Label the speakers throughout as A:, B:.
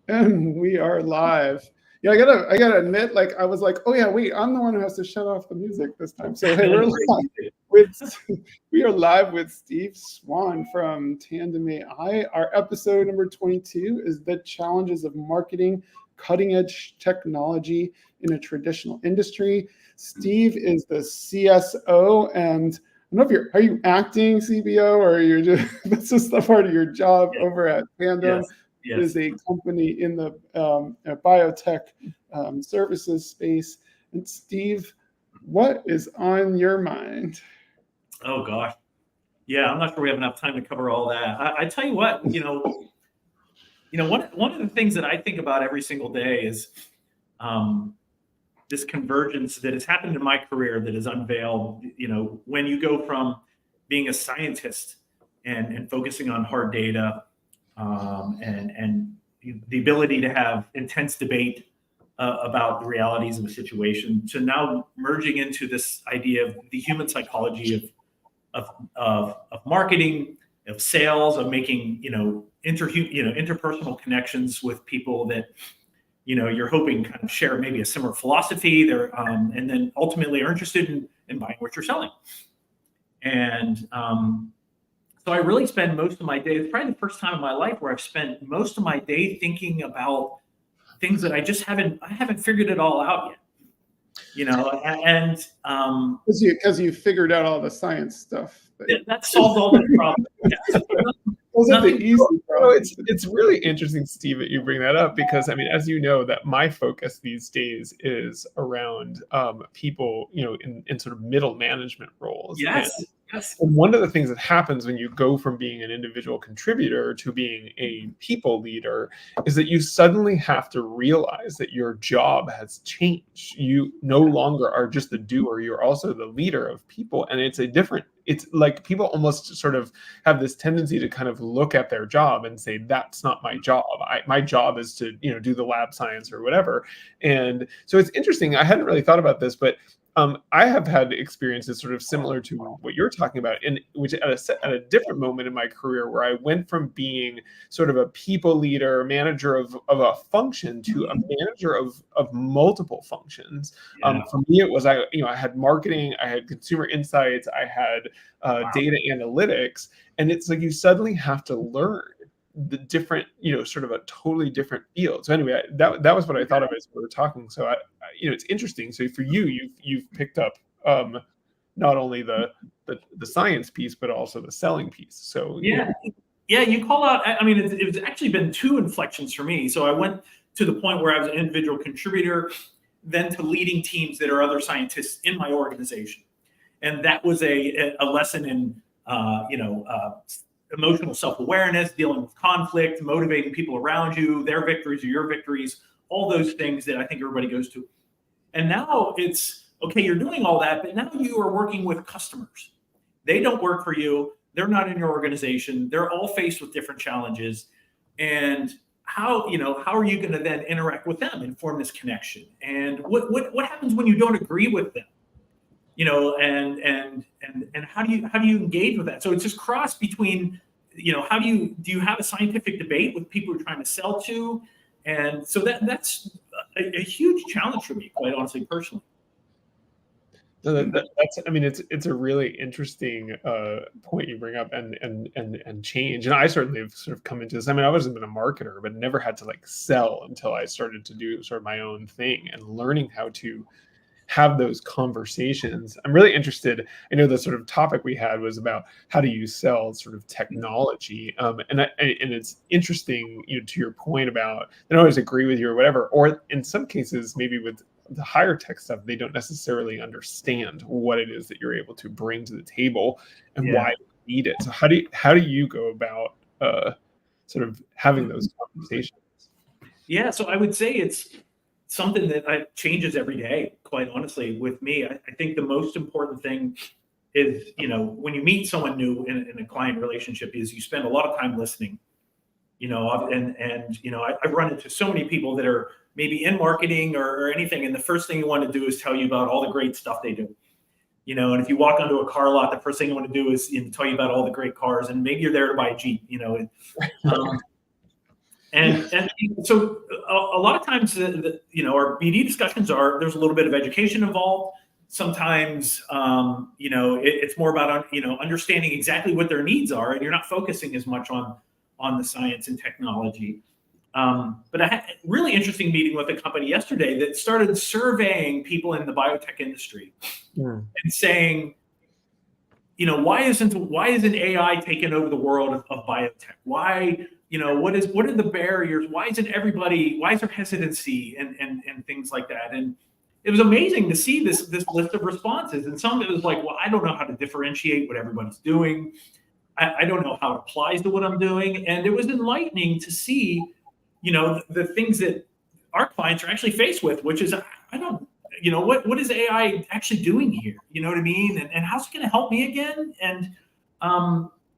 A: And we are live. Yeah, I gotta admit, like I was like, oh yeah, wait, I'm the one who has to shut off the music this time. So hey, we're live with we are live with Steve Swann from Tandem AI. Our episode number 22 is the challenges of marketing cutting edge technology in a traditional industry. Steve is the CSO, and I don't know if are you acting CBO or you're just that's just a part of your job over at Tandem.
B: Yes,
A: It is
B: yes.
A: a company in the biotech services space. And Steve, what is on your mind?
B: Oh gosh. Yeah, I'm not sure we have enough time to cover all that. I tell you what, one of the things that I think about every single day is um, this convergence that has happened in my career that is unveiled. When you go from being a scientist and focusing on hard data and the ability to have intense debate about the realities of a situation to now merging into this idea of the human psychology of marketing, of sales, of making interpersonal connections with people that you're hoping kind of share maybe a similar philosophy there, and then ultimately are interested in buying what you're selling. And so I really spend most of my day. It's probably the first time in my life where I've spent most of my day thinking about things that I haven't figured it all out yet. And
A: Because you figured out all the science stuff.
B: that solved all the problems. Yeah.
A: Those are the easy problems.
C: It's really interesting, Steve, that you bring that up because I mean, as you know, that my focus these days is around people, in sort of middle management roles.
B: Yes.
C: And one of the things that happens when you go from being an individual contributor to being a people leader is that you suddenly have to realize that your job has changed. You no longer are just the doer, you're also the leader of people. And it's like people almost sort of have this tendency to kind of look at their job and say, that's not my job. My job is to, do the lab science or whatever. And so it's interesting. I hadn't really thought about this, but I have had experiences sort of similar to what you're talking about, in which at a different moment in my career where I went from being sort of a people leader, manager of a function to a manager of multiple functions.
B: Yeah.
C: For me, it was I had marketing, I had consumer insights, I had data analytics, and it's like you suddenly have to learn the different, sort of a totally different field. So anyway, that was what I thought of as we were talking. So it's interesting. So for you've picked up not only the science piece, but also the selling piece. So
B: yeah, you call out. I mean, it's actually been two inflections for me. So I went to the point where I was an individual contributor, then to leading teams that are other scientists in my organization, and that was a lesson in emotional self-awareness, dealing with conflict, motivating people around you, their victories or your victories, all those things that I think everybody goes to. And now it's, okay, you're doing all that, but now you are working with customers. They don't work for you. They're not in your organization. They're all faced with different challenges. And how are you going to then interact with them and form this connection? And what happens when you don't agree with them? And how do you engage with that? So it's this cross between, how do you have a scientific debate with people you're trying to sell to? And so that's a huge challenge for me, quite honestly, personally.
C: That's, I mean, it's a really interesting point you bring up and change. And I certainly have sort of come into this. I mean, I wasn't been a marketer, but never had to like sell until I started to do sort of my own thing and learning how to have those conversations. I'm really interested. I know the sort of topic we had was about how do you sell sort of technology, and it's interesting, to your point about I don't always agree with you or whatever, or in some cases maybe with the higher tech stuff they don't necessarily understand what it is that you're able to bring to the table and why you need it. So how do you go about sort of having those conversations?
B: Yeah, so I would say it's something that changes every day, quite honestly, with me. I think the most important thing is, when you meet someone new in a client relationship is you spend a lot of time listening, I've run into so many people that are maybe in marketing or anything. And the first thing you want to do is tell you about all the great stuff they do. And if you walk onto a car lot, the first thing you want to do is tell you about all the great cars, and maybe you're there to buy a Jeep, And so a lot of times, our BD discussions there's a little bit of education involved. Sometimes, it's more about, understanding exactly what their needs are, and you're not focusing as much on the science and technology. But I had a really interesting meeting with a company yesterday that started surveying people in the biotech industry and saying, why isn't AI taking over the world of biotech? Why, what are the barriers? Why is there hesitancy and things like that? And it was amazing to see this list of responses. And some of it was like, well, I don't know how to differentiate what everybody's doing. I don't know how it applies to what I'm doing. And it was enlightening to see, the things that our clients are actually faced with, which is, I don't, what is AI actually doing here? You know what I mean? And how's it going to help me again? And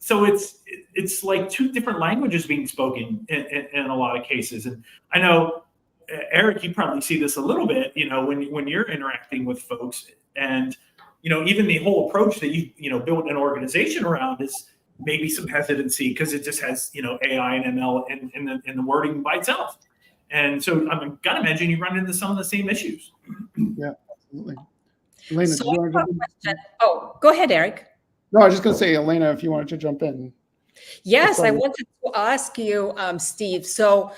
B: so it's like two different languages being spoken in a lot of cases. And I know, Eric, you probably see this a little bit, when you're interacting with folks, and, even the whole approach that you built an organization around is maybe some hesitancy because it just has, AI and ML in the wording by itself. And so I'm gotta imagine you run into some of the same issues.
A: Yeah, absolutely. Elena,
D: So
A: do you want to jump in?
D: question. Oh, go ahead, Eric.
A: No, I was just going to say, Elena, if you wanted to jump in.
D: Yes, I wanted to ask you, Steve. So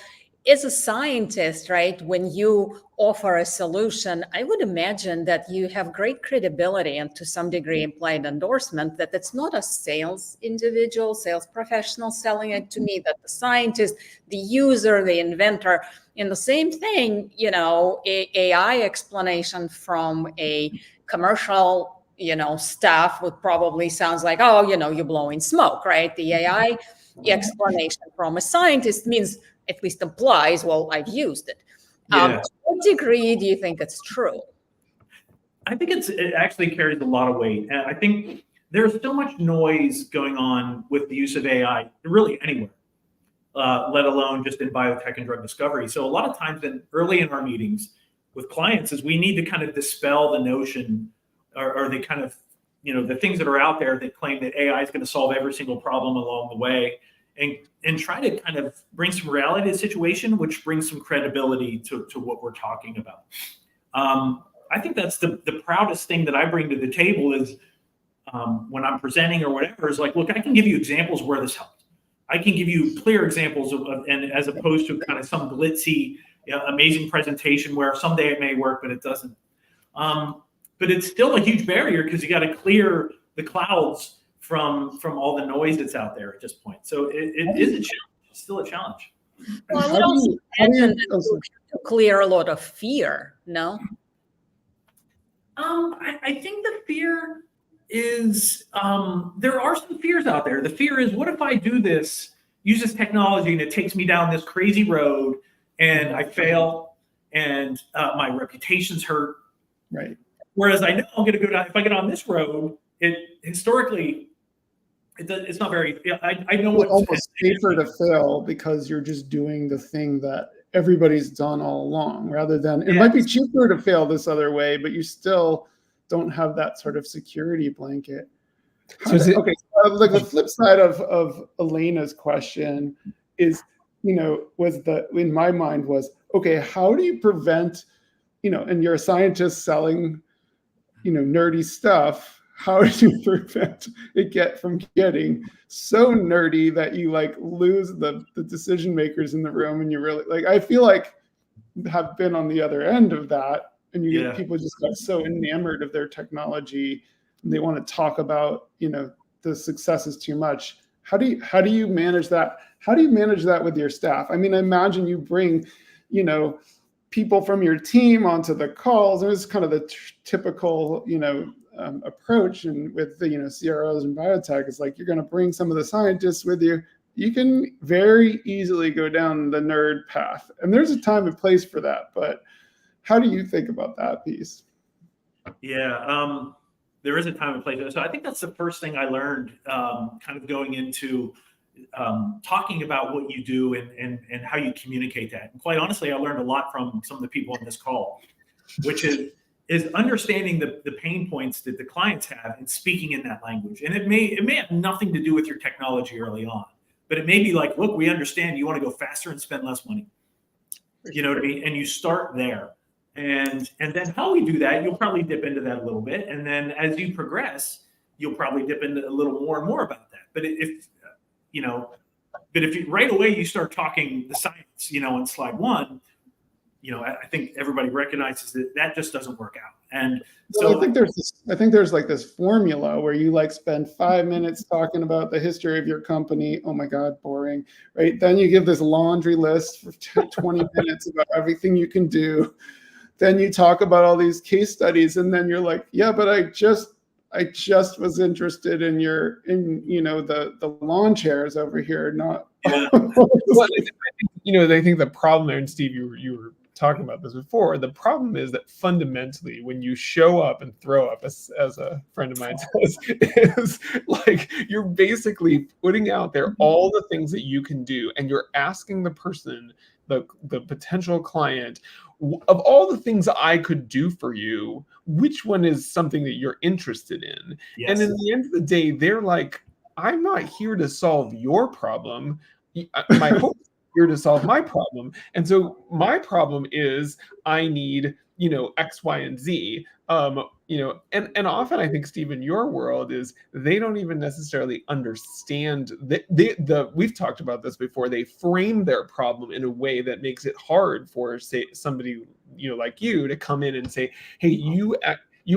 D: as a scientist, right, when you offer a solution, I would imagine that you have great credibility and to some degree implied endorsement that it's not a sales individual, sales professional selling it to me, that the scientist, the user, the inventor, and the same thing, AI explanation from a commercial staff would probably sounds like, oh, you're blowing smoke, right? The AI explanation from a scientist means, at least implies, well, I've used it.
B: Yeah.
D: To what degree do you think it's true?
B: I think it actually carries a lot of weight. And I think there's so much noise going on with the use of AI, really anywhere, let alone just in biotech and drug discovery. So a lot of times early in our meetings with clients is we need to kind of dispel the notion or the kind of, the things that are out there that claim that AI is going to solve every single problem along the way, and try to kind of bring some reality to the situation, which brings some credibility to what we're talking about. I think that's the proudest thing that I bring to the table is when I'm presenting or whatever, is like, look, I can give you examples where this helped. I can give you clear examples and as opposed to kind of some glitzy, amazing presentation where someday it may work, but it doesn't. But it's still a huge barrier because you got to clear the clouds from all the noise that's out there at this point. So it is a challenge. It's still a challenge.
D: Well, I would also imagine that you have to clear a lot of fear, no?
B: I think the fear is, there are some fears out there. The fear is, what if I do this, use this technology, and it takes me down this crazy road, and I fail, and my reputation's hurt.
A: Right.
B: Whereas I know I'm going to go down, if I get on this road, historically, it's not very, I know
A: it's almost safer to fail because you're just doing the thing that everybody's done all along, rather than it might be cheaper to fail this other way, but you still don't have that sort of security blanket. Like the flip side of Elena's question is, in my mind was, okay, how do you prevent, and you're a scientist selling, nerdy stuff. How do you prevent it from getting so nerdy that you lose the decision makers in the room, and you really I feel like have been on the other end of that, and you get people just got so enamored of their technology and they want to talk about the successes too much. How do you manage that? How do you manage that with your staff? I mean, I imagine you bring people from your team onto the calls. It was kind of the typical approach, and with the CROs and biotech, it's like you're going to bring some of the scientists with you. You can very easily go down the nerd path, and there's a time and place for that. But how do you think about that piece?
B: Yeah, there is a time and place. So I think that's the first thing I learned, kind of going into talking about what you do and how you communicate that. And quite honestly, I learned a lot from some of the people on this call, which is understanding the pain points that the clients have and speaking in that language. And it may have nothing to do with your technology early on, but it may be like, look, we understand you want to go faster and spend less money. You know what I mean? And you start there. And then how we do that, you'll probably dip into that a little bit. And then as you progress, you'll probably dip into a little more and more about that. But if you right away you start talking the science, on slide one, I think everybody recognizes that just doesn't work out. And so
A: I think there's like this formula where you like spend 5 minutes talking about the history of your company. Oh my God, boring, right? Then you give this laundry list for 20 minutes about everything you can do. Then you talk about all these case studies, and then you're like, yeah, but I just was interested in the lawn chairs over here, not.
C: Yeah. Well, I think the problem there, and Steve, you were talking about this before. The problem is that fundamentally, when you show up and throw up, as a friend of mine says, is like you're basically putting out there all the things that you can do, and you're asking the person, the potential client, of all the things I could do for you, which one is something that you're interested in? Yes. And in the end of the day, they're like, I'm not here to solve your problem. My hope is here to solve my problem. And so my problem is I need, X, Y, and Z. And often I think, Steve, in your world is they don't even necessarily understand that we've talked about this before. They frame their problem in a way that makes it hard for, say, somebody, like you to come in and say, hey, you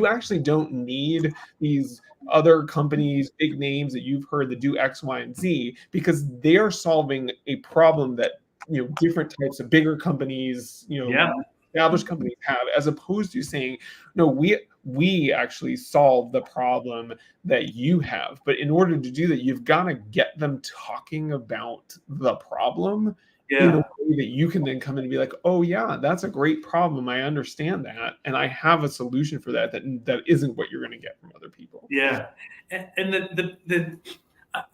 C: actually don't need these other companies, big names that you've heard that do X, Y, and Z, because they're solving a problem that, different types of bigger companies, established companies have, as opposed to saying, no, we actually solve the problem that you have. But in order to do that, you've got to get them talking about the problem in a way that you can then come in and be like, oh yeah, that's a great problem. I understand that. And I have a solution for that isn't what you're going to get from other people.
B: Yeah. And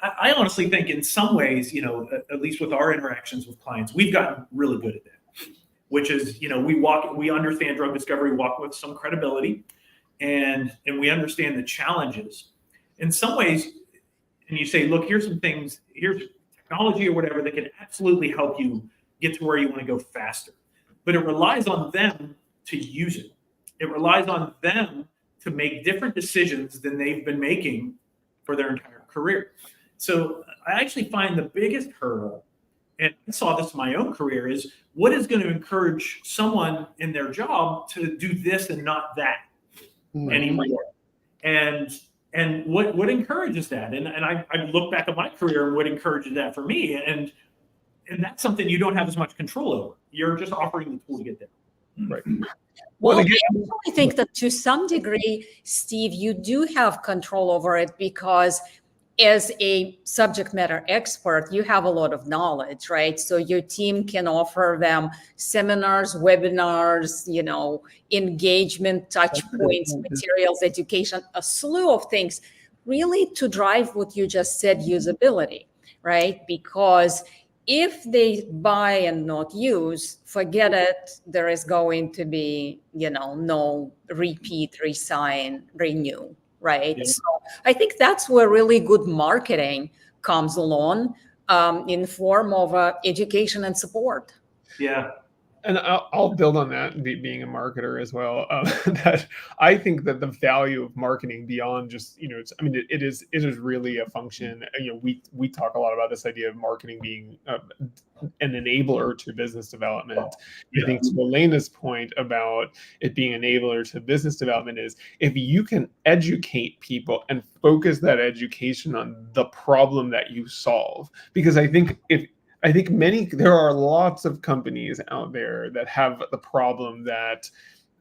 B: I honestly think in some ways, at least with our interactions with clients, we've gotten really good at that, which is, we understand drug discovery, walk with some credibility, and we understand the challenges. In some ways, and you say, look, here's some things, here's technology or whatever that can absolutely help you get to where you want to go faster. But it relies on them to use it. It relies on them to make different decisions than they've been making for their entire career. So I actually find the biggest hurdle, and I saw this in my own career, is what is going to encourage someone in their job to do this and not that anymore. And what encourages that? And I look back at my career and what encourages that for me. And that's something you don't have as much control over. You're just offering the tool to get there.
C: Right.
D: Well, I think that to some degree, Steve, you do have control over it because as a subject matter expert, you have a lot of knowledge, right? So your team can offer them seminars, webinars, engagement, touch points, materials, education, a slew of things, really to drive what you just said, usability, right? Because if they buy and not use, forget it, there is going to be, no repeat, resign, renew. Right. Yeah. So I think that's where really good marketing comes along in form of education and support.
B: Yeah.
C: And I'll build on that, being a marketer as well. That I think that the value of marketing beyond just, it is really a function. We talk a lot about this idea of marketing being an enabler to business development. Yeah. I think to Elena's point about it being an enabler to business development is if you can educate people and focus that education on the problem that you solve, because I think there are lots of companies out there that have the problem that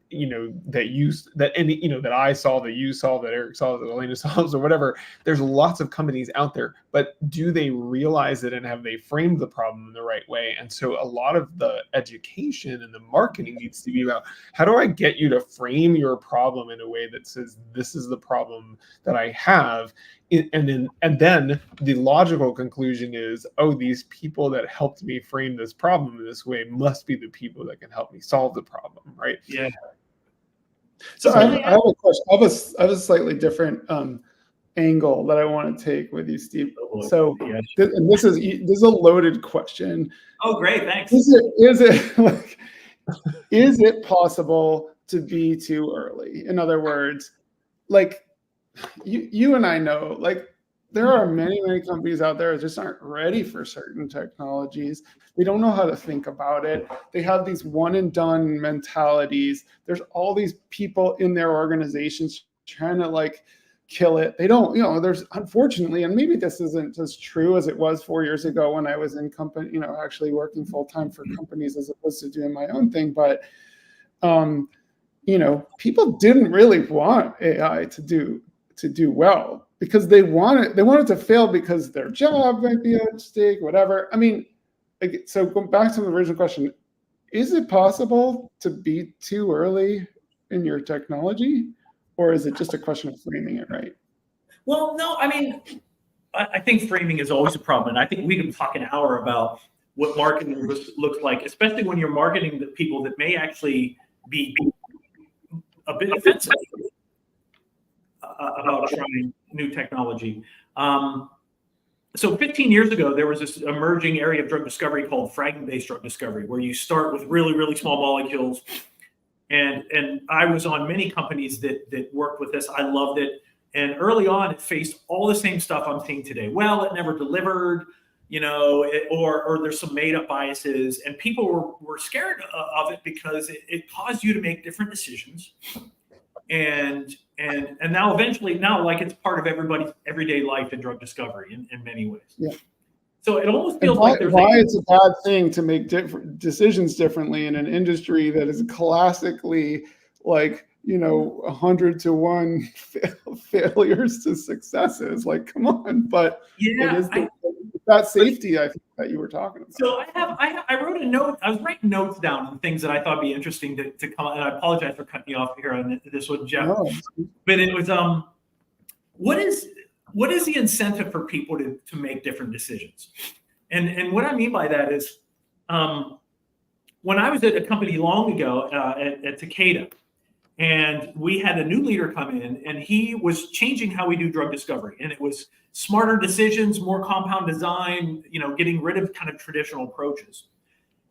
C: that I solve, that you solve, that Eric solves, that Elena solves, or whatever. There's lots of companies out there, but do they realize it and have they framed the problem in the right way? And so a lot of the education and the marketing needs to be about how do I get you to frame your problem in a way that says this is the problem that I have. And then the logical conclusion is, oh, these people that helped me frame this problem in this way must be the people that can help me solve the problem, right?
B: Yeah.
A: So I have a question. I have a slightly different angle that I want to take with you, Steve.
B: Oh,
A: so
B: yeah.
A: and this is a loaded question.
B: Oh, great, thanks.
A: Is it like, is it possible to be too early? In other words, like you and I know, like there are many companies out there that just aren't ready for certain technologies. They don't know how to think about it. They have these one and done mentalities. There's all these people in their organizations trying to like kill it. They don't, there's unfortunately, and maybe this isn't as true as it was 4 years ago when I was in company, actually working full time for companies as opposed to doing my own thing. But, people didn't really want AI to do well because they wanted to fail because their job might be at stake, whatever. I mean, so going back to the original question, is it possible to be too early in your technology, or is it just a question of framing it right?
B: Well, no, I mean, I think framing is always a problem. And I think we can talk an hour about what marketing looks like, especially when you're marketing to people that may actually be a bit offensive about trying new technology. So 15 years ago, there was this emerging area of drug discovery called fragment-based drug discovery, where you start with really, really small molecules. And I was on many companies that worked with this. I loved it. And early on, it faced all the same stuff I'm seeing today. Well, it never delivered, or there's some made-up biases. And people were scared of it because it caused you to make different decisions. And now eventually, like it's part of everybody's everyday life in drug discovery in many ways.
A: Yeah.
B: So it almost feels like there's
A: why it's a bad thing to make decisions differently in an industry that is classically like 100 to 1 failures to successes. Like, come on! But
B: yeah,
A: it is that safety I think that you were talking about.
B: So I wrote a note. I was writing notes down on things that I thought would be interesting to come. And I apologize for cutting you off here on this one, Jeff. No. But it was what is the incentive for people to make different decisions? And what I mean by that is when I was at a company long ago at Takeda, and we had a new leader come in, and he was changing how we do drug discovery. And it was smarter decisions, more compound design, getting rid of kind of traditional approaches.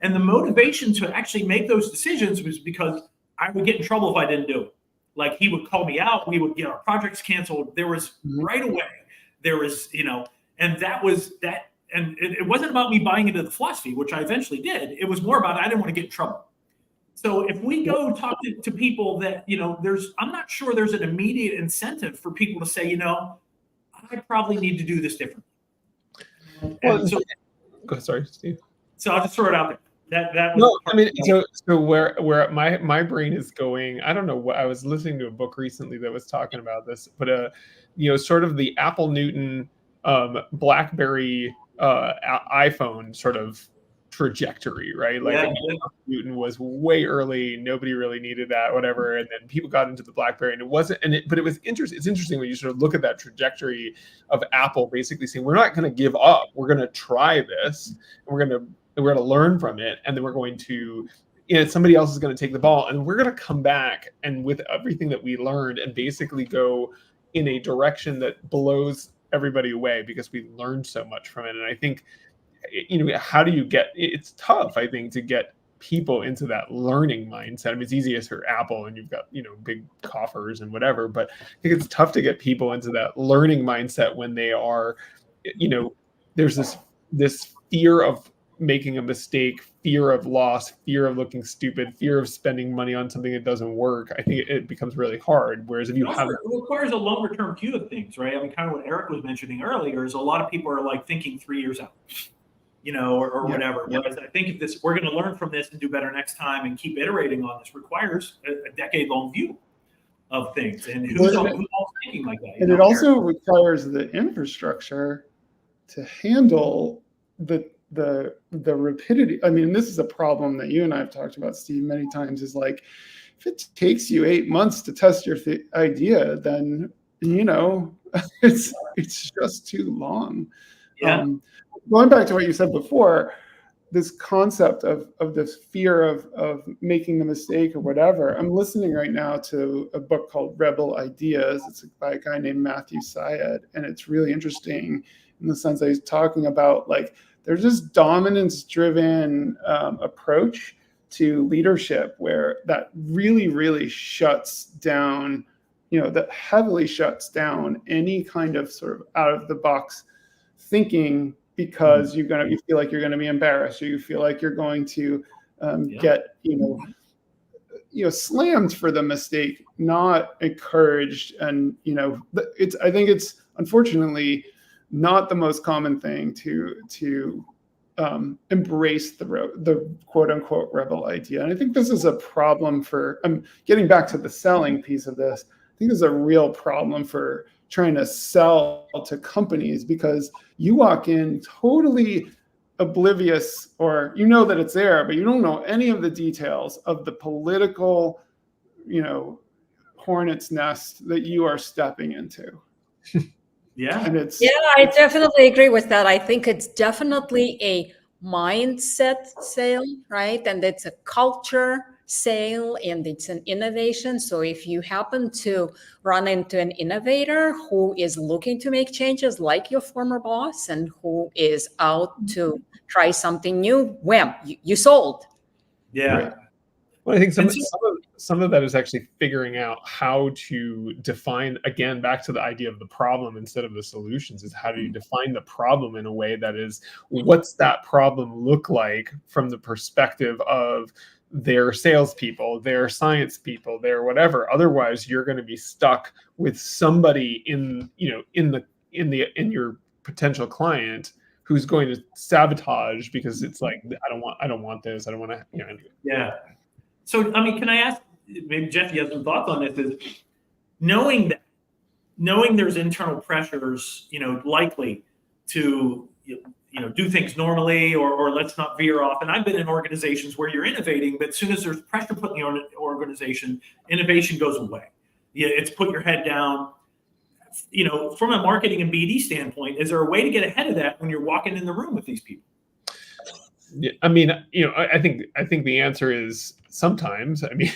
B: And the motivation to actually make those decisions was because I would get in trouble if I didn't do it. Like he would call me out, we would get our projects canceled. There was right away, and that was that. And it wasn't about me buying into the philosophy, which I eventually did. It was more about I didn't want to get in trouble. So if we go talk to people that, I'm not sure there's an immediate incentive for people to say, I probably need to do this differently.
C: Well, sorry, Steve.
B: So I'll just throw it out there. That was
C: no, I mean, so where my brain is going, I don't know what I was listening to a book recently that was talking about this, but sort of the Apple Newton, BlackBerry, iPhone sort of trajectory, right? Like Newton was way early, nobody really needed that, whatever, and then people got into the BlackBerry, and it wasn't, but it was interesting. It's interesting when you sort of look at that trajectory of Apple basically saying, we're not going to give up, we're going to try this, and we're going to learn from it, and then we're going to, somebody else is going to take the ball, and we're going to come back and with everything that we learned and basically go in a direction that blows everybody away because we learned so much from it. And I think how do you get, it's tough, I think, to get people into that learning mindset. I mean, it's easiest for Apple and you've got, big coffers and whatever, but I think it's tough to get people into that learning mindset when they are, there's this fear of making a mistake, fear of loss, fear of looking stupid, fear of spending money on something that doesn't work. I think it becomes really hard. Whereas if you have
B: it requires a longer term view of things, right? I mean, kind of what Eric was mentioning earlier is a lot of people are like thinking 3 years out. Or whatever.
C: Yeah.
B: Whereas I think if we're going to learn from this and do better next time and keep iterating on this requires a decade-long view of things. And who's all thinking like that?
A: And it also requires the infrastructure to handle the rapidity. I mean, this is a problem that you and I have talked about, Steve, many times. Is like, if it takes you 8 months to test your idea, then it's just too long.
B: Yeah.
A: Going back to what you said before, this concept of this fear of making the mistake or whatever. I'm listening right now to a book called Rebel Ideas. It's by a guy named Matthew Syed, and it's really interesting in the sense that he's talking about like there's this dominance-driven approach to leadership where that really shuts down, that heavily shuts down any kind of sort of out of the box thinking, because you feel like you're going to be embarrassed, or you feel like you're going to get slammed for the mistake, not encouraged. And I think it's unfortunately not the most common thing to embrace the quote unquote rebel idea. And I think this is a problem for, I'm getting back to the selling piece of this. I think this is a real problem for trying to sell to companies, because you walk in totally oblivious, or that it's there, but you don't know any of the details of the political, hornet's nest that you are stepping into.
B: Yeah.
A: And
D: I definitely agree with that. I think it's definitely a mindset sale, right? And it's a culture sale, and it's an innovation. So if you happen to run into an innovator who is looking to make changes, like your former boss, and who is out to try something new, wham, you sold.
B: Yeah.
C: Right. Well, I think some of that is actually figuring out how to define, again, back to the idea of the problem instead of the solutions, is how do you define the problem in a way that is, what's that problem look like from the perspective of their salespeople, their science people, their whatever. Otherwise, you're going to be stuck with somebody in your potential client who's going to sabotage, because it's like, I don't want this. I don't want to, anyway.
B: Yeah. So, I mean, can I ask, maybe Jeff, you have some thoughts on this, is knowing there's internal pressures, likely to, do things normally, or let's not veer off. And I've been in organizations where you're innovating, but as soon as there's pressure put in the organization, innovation goes away. Yeah, it's put your head down. From a marketing and BD standpoint, is there a way to get ahead of that when you're walking in the room with these people?
C: I mean, I think the answer is sometimes. I mean,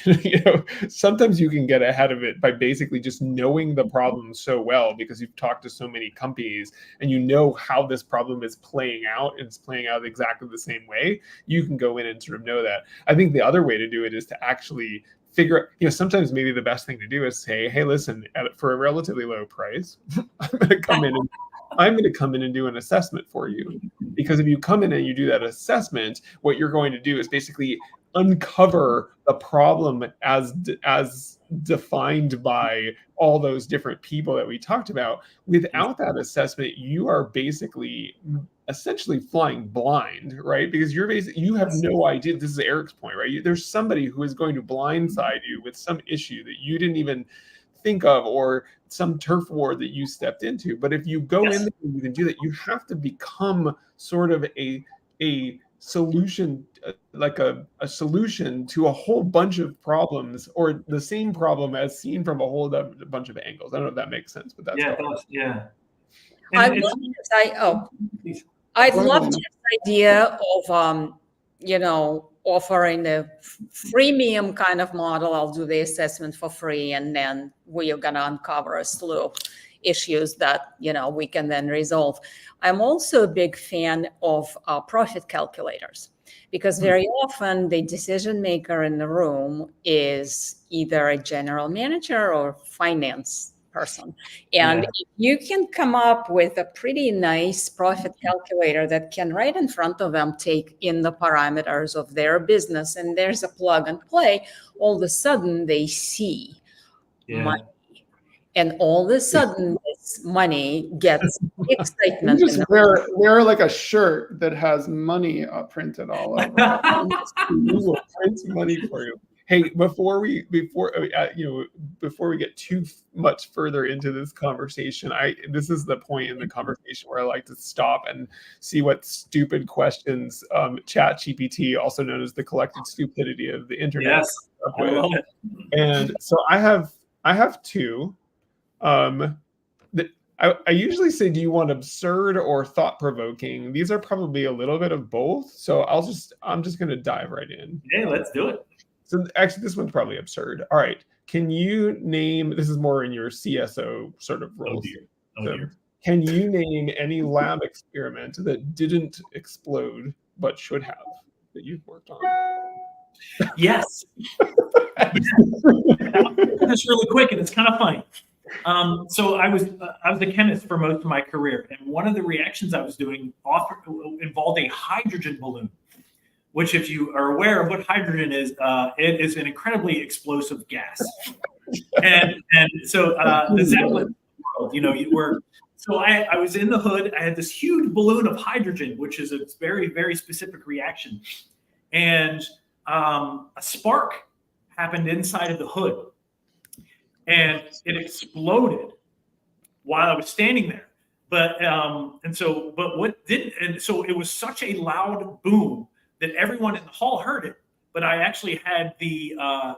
C: sometimes you can get ahead of it by basically just knowing the problem so well, because you've talked to so many companies and you know how this problem is playing out. It's playing out exactly the same way. You can go in and sort of know that. I think the other way to do it is to actually figure, sometimes maybe the best thing to do is say, hey, listen, for a relatively low price, I'm going to come in and do an assessment for you. Because if you come in and you do that assessment, what you're going to do is basically uncover the problem as defined by all those different people that we talked about. Without that assessment, you are basically essentially flying blind, right? Because you have no idea. This is Eric's point, right? There's somebody who is going to blindside you with some issue that you didn't even think of, or some turf war that you stepped into. But if you go in there and you can do that, you have to become sort of a solution, like a solution to a whole bunch of problems, or the same problem as seen from a whole bunch of angles. I don't know if that makes sense, but that's
D: I love this idea of offering a freemium kind of model. I'll do the assessment for free, and then we are going to uncover a slew of issues that we can then resolve. I'm also a big fan of profit calculators, because very often the decision maker in the room is either a general manager or finance person. And if you can come up with a pretty nice profit calculator that can right in front of them take in the parameters of their business, and there's a plug and play, all of a sudden they see money. And all of a sudden this money gets excitement.
A: You just wear like a shirt that has money printed all over it.
C: We will print money for you. Hey, before we get too much further into this conversation, this is the point in the conversation where I like to stop and see what stupid questions ChatGPT, also known as the collected stupidity of the internet.
B: Yes, I love it.
C: And so I have two. I usually say, do you want absurd or thought-provoking? These are probably a little bit of both. So I'm just going to dive right in.
B: Yeah, let's do it.
C: So actually, this one's probably absurd. All right. Can you name, this is more in your CSO sort of roles.
B: Oh dear.
C: Can you name any lab experiment that didn't explode but should have, that you've worked on?
B: Yes. I'll do this really quick, and it's kind of funny. So I was a chemist for most of my career, and one of the reactions I was doing involved a hydrogen balloon, which, if you are aware of what hydrogen is, it is an incredibly explosive gas. And so the Zeppelin world, so I was in the hood. I had this huge balloon of hydrogen, which is a very, very specific reaction. And a spark happened inside of the hood. And it exploded while I was standing there. So it was such a loud boom that everyone in the hall heard it. But I actually had I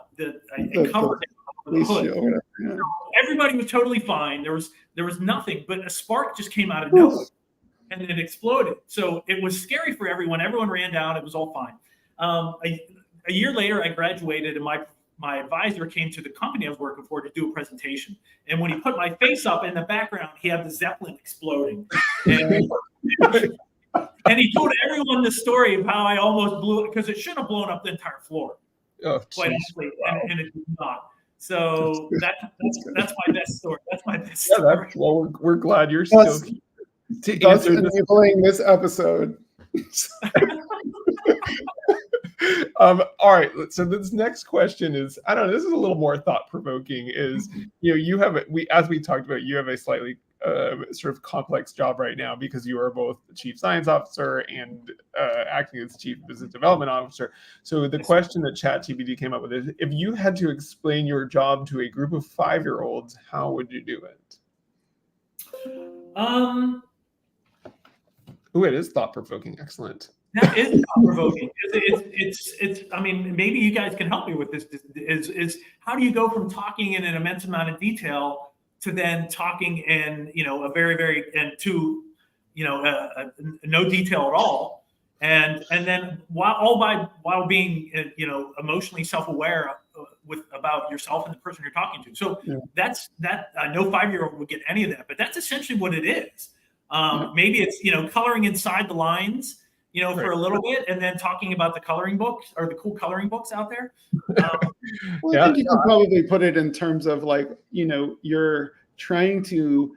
B: covered the hood. Yeah. Everybody was totally fine. There was nothing, but a spark just came out of nowhere, and it exploded. So it was scary for everyone. Everyone ran down. It was all fine. A year later, I graduated, and my advisor came to the company I was working for to do a presentation. And when he put my face up in the background, he had the Zeppelin exploding. And he told everyone the story of how I almost blew it, because it should have blown up the entire floor.
C: Oh,
B: quite honestly, and it did not. So that's my best story. That's my best story.
C: Well, we're glad you're still to answer
A: enabling this episode.
C: All right. So this next question is, I don't know, this is a little more thought-provoking, is, as we talked about, you have a slightly sort of complex job right now, because you are both the chief science officer and acting as chief business development officer. So the question that ChatGPT came up with is, if you had to explain your job to a group of 5-year-olds, how would you do it? Oh, it is thought-provoking. Excellent.
B: That is thought-provoking. It's. I mean, maybe you guys can help me with this. Is how do you go from talking in an immense amount of detail to then talking in a very, very, and to no detail at all, and then while being emotionally self-aware about yourself and the person you're talking to. So that's no 5-year-old would get any of that, but that's essentially what it is. Maybe it's coloring inside the lines, for a little bit, and then talking about the coloring books or the cool coloring books out there.
A: Well, I think you can probably put it in terms of you're trying to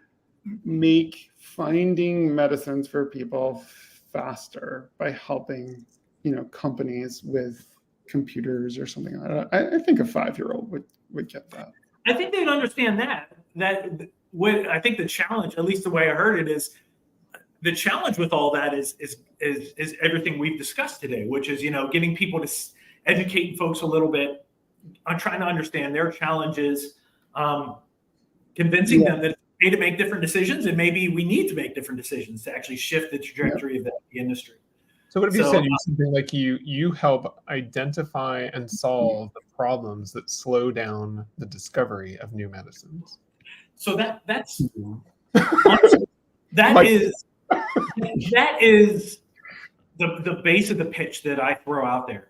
A: make finding medicines for people faster by helping, companies with computers or something like that. I think a 5-year-old would get that.
B: I think they'd understand that. I think the challenge, at least the way I heard it, is the challenge with all that is everything we've discussed today, which is, getting people to educate folks a little bit on trying to understand their challenges, convincing them that it's okay to make different decisions, and maybe we need to make different decisions to actually shift the trajectory of the industry.
C: So what if you said something like you help identify and solve the problems that slow down the discovery of new medicines? So
B: that's honestly, that is the base of the pitch that I throw out there,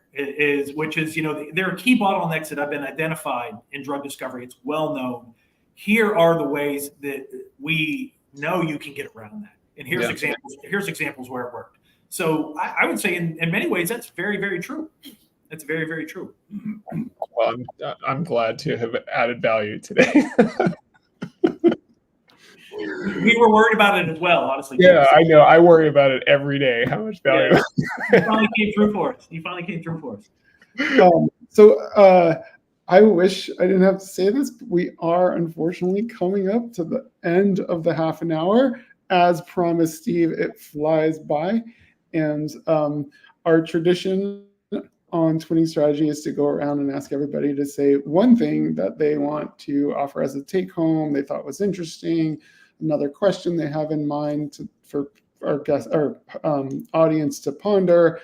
B: which is there are key bottlenecks that have been identified in drug discovery. It's well known. Here are the ways that we know you can get around that, and here's examples. Here's examples where it worked. So I would say in many ways that's very, very true. That's very, very true.
C: Well, I'm glad to have added value today.
B: We were worried about it as well, honestly.
C: Yeah, I know. I worry about it every day. How much value?
B: Yeah. You finally came through for us.
A: I wish I didn't have to say this, but we are unfortunately coming up to the end of the half an hour. As promised, Steve, it flies by. And our tradition on Twinning Strategy is to go around and ask everybody to say one thing that they want to offer as a take-home they thought was interesting, another question they have in mind for our guest, our audience to ponder.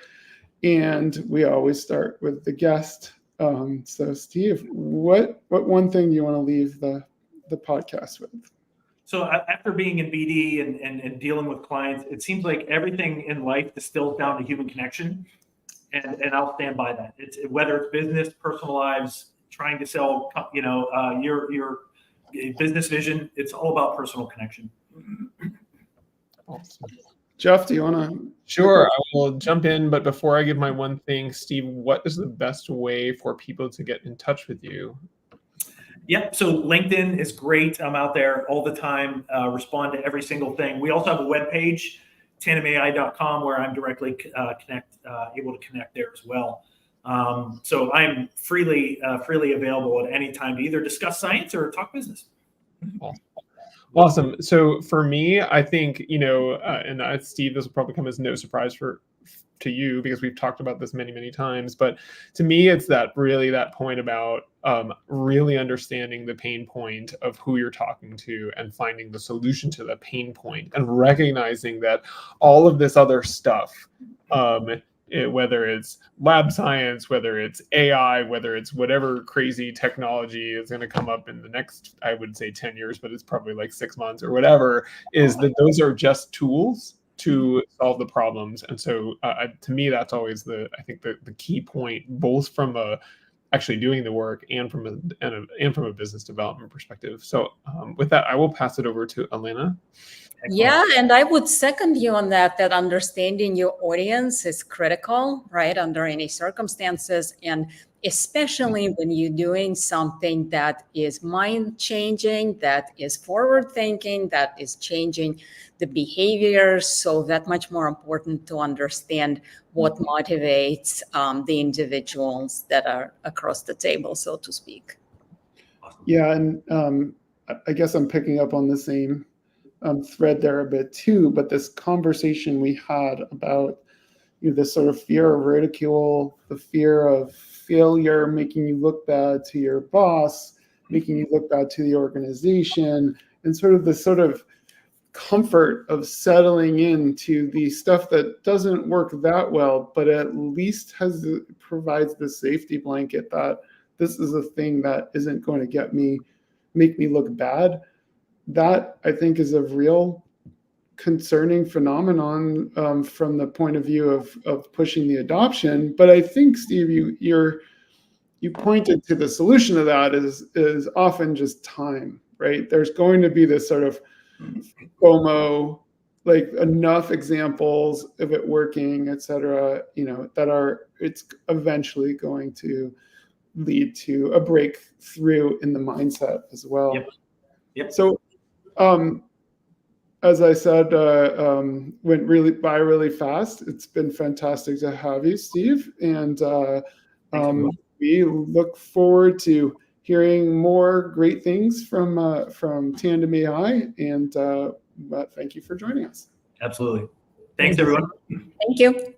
A: And we always start with the guest. So Steve, what one thing do you want to leave the podcast with?
B: So after being in BD and dealing with clients, it seems like everything in life distills down to human connection. And I'll stand by that. It's whether it's business, personal lives, trying to sell, your business vision. It's all about personal connection.
C: Awesome.
A: Jeff, do you want to?
C: Sure, I will jump in. But before I give my one thing, Steve, what is the best way for people to get in touch with you?
B: Yep. So LinkedIn is great. I'm out there all the time, respond to every single thing. We also have a webpage, tandemai.com, where I'm directly able to connect there as well. So I'm freely available at any time to either discuss science or talk business.
C: Awesome. So for me, I think, and Steve, this will probably come as no surprise to you because we've talked about this many, many times. But to me, it's that point about really understanding the pain point of who you're talking to and finding the solution to the pain point and recognizing that all of this other stuff, whether it's lab science, whether it's AI, whether it's whatever crazy technology is going to come up in the next, I would say 10 years, but it's probably like 6 months or whatever, is that those are just tools to solve the problems. And so to me, that's always the key point, both from actually doing the work and from a business development perspective. So with that, I will pass it over to Elena.
D: Yeah, and I would second you on that understanding your audience is critical, right, under any circumstances, and especially when you're doing something that is mind-changing, that is forward-thinking, that is changing the behaviors. So that much more important to understand what motivates the individuals that are across the table, so to speak.
A: Yeah, and I guess I'm picking up on the same thread there a bit too, but this conversation we had about this sort of fear of ridicule, the fear of failure, making you look bad to your boss, making you look bad to the organization, and sort of the sort of comfort of settling into the stuff that doesn't work that well, but at least provides the safety blanket that this is a thing that isn't going to make me look bad. That I think is a real concerning phenomenon from the point of view of pushing the adoption. But I think, Steve, you pointed to the solution to that is often just time, right? There's going to be this sort of FOMO, like enough examples of it working, et cetera, it's eventually going to lead to a breakthrough in the mindset as well.
B: Yep.
A: So, as I said, went really fast. It's been fantastic to have you, Steve, and we look forward to hearing more great things from Tandem AI. And thank you for joining us.
B: Absolutely. Thanks, everyone.
D: Thank you.